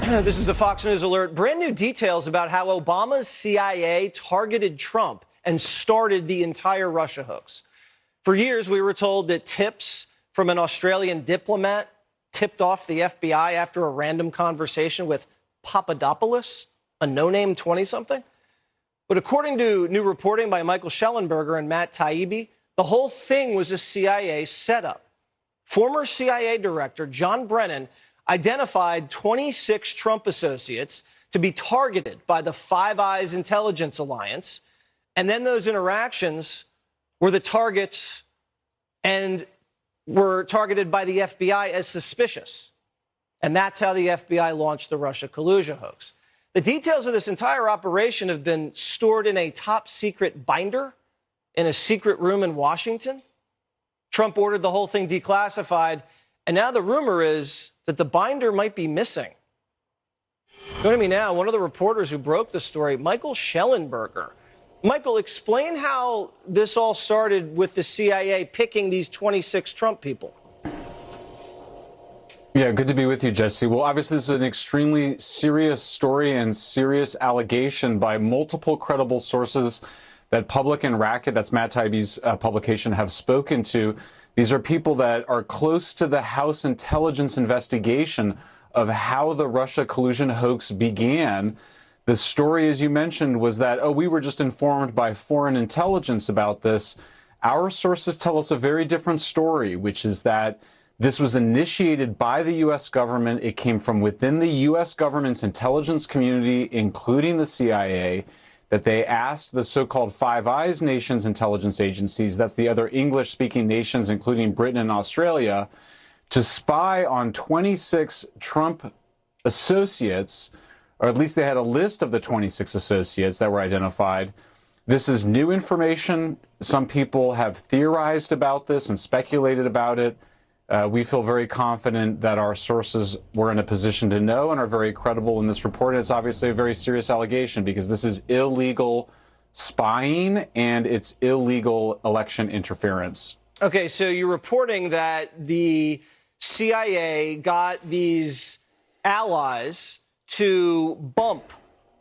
This is a Fox News alert. Brand new details about how Obama's CIA targeted Trump and started the entire Russia hoax. For years, we were told that tips from an Australian diplomat tipped off the FBI after a random conversation with Papadopoulos, a no-name 20-something. But according to new reporting by Michael Schellenberger and Matt Taibbi, the whole thing was a CIA setup. Former CIA Director John Brennan identified 26 Trump associates to be targeted by the Five Eyes intelligence alliance, and then those interactions were the targets and were targeted by the FBI as suspicious. And that's how the FBI launched the Russia collusion hoax. The details of this entire operation have been stored in a top-secret binder in a secret room in Washington. Trump ordered the whole thing declassified, and now the rumor is that the binder might be missing. Joining me now, one of the reporters who broke the story, Michael Schellenberger. Michael, explain how this all started with the CIA picking these 26 Trump people. Yeah, good to be with you, Jesse. Well, obviously, this is an extremely serious story and serious allegation by multiple credible sources that Public and Racket, that's Matt Taibbi's publication, have spoken to. These are people that are close to the House intelligence investigation of how the Russia collusion hoax began. The story, as you mentioned, was that, we were just informed by foreign intelligence about this. Our sources tell us a very different story, which is that this was initiated by the U.S. government. It came from within the U.S. government's intelligence community, including the CIA, that they asked the so-called Five Eyes nations intelligence agencies, that's the other English-speaking nations, including Britain and Australia, to spy on 26 Trump associates, or at least they had a list of the 26 associates that were identified. This is new information. Some people have theorized about this and speculated about it. We feel very confident that our sources were in a position to know and are very credible in this report. And it's obviously a very serious allegation because this is illegal spying and it's illegal election interference. Okay, so you're reporting that the CIA got these allies to bump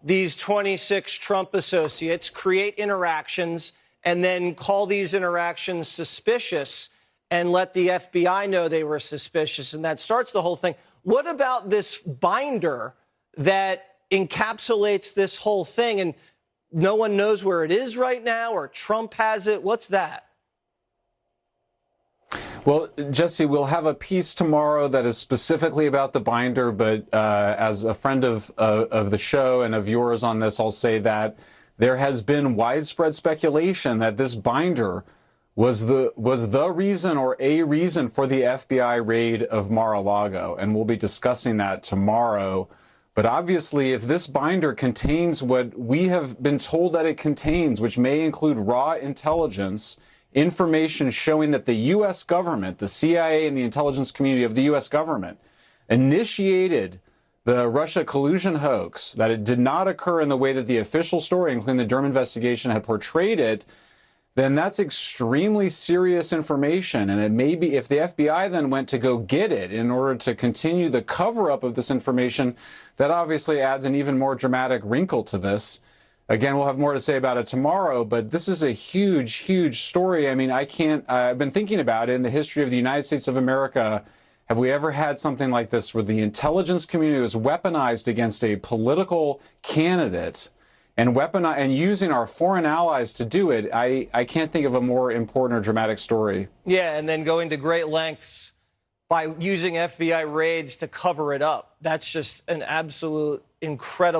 these 26 Trump associates, create interactions, and then call these interactions suspicious and let the FBI know they were suspicious, and that starts the whole thing. What about this binder that encapsulates this whole thing, and no one knows where it is right now, or Trump has it? What's that? Well, Jesse, we'll have a piece tomorrow that is specifically about the binder, but as a friend of the show and of yours on this, I'll say that there has been widespread speculation that this binder was the reason or a reason for the FBI raid of Mar-a-Lago, and we'll be discussing that tomorrow. But obviously, if this binder contains what we have been told that it contains, which may include raw intelligence, information showing that the U.S. government, the CIA and the intelligence community of the U.S. government, initiated the Russia collusion hoax, that it did not occur in the way that the official story, including the Durham investigation, had portrayed it, then that's extremely serious information. And it may be, if the FBI then went to go get it in order to continue the cover-up of this information, that obviously adds an even more dramatic wrinkle to this. Again, we'll have more to say about it tomorrow, but this is a huge, huge story. I mean, I've been thinking about it in the history of the United States of America. Have we ever had something like this where the intelligence community was weaponized against a political candidate and using our foreign allies to do it? I can't think of a more important or dramatic story. Yeah, and then going to great lengths by using FBI raids to cover it up. That's just an absolute incredible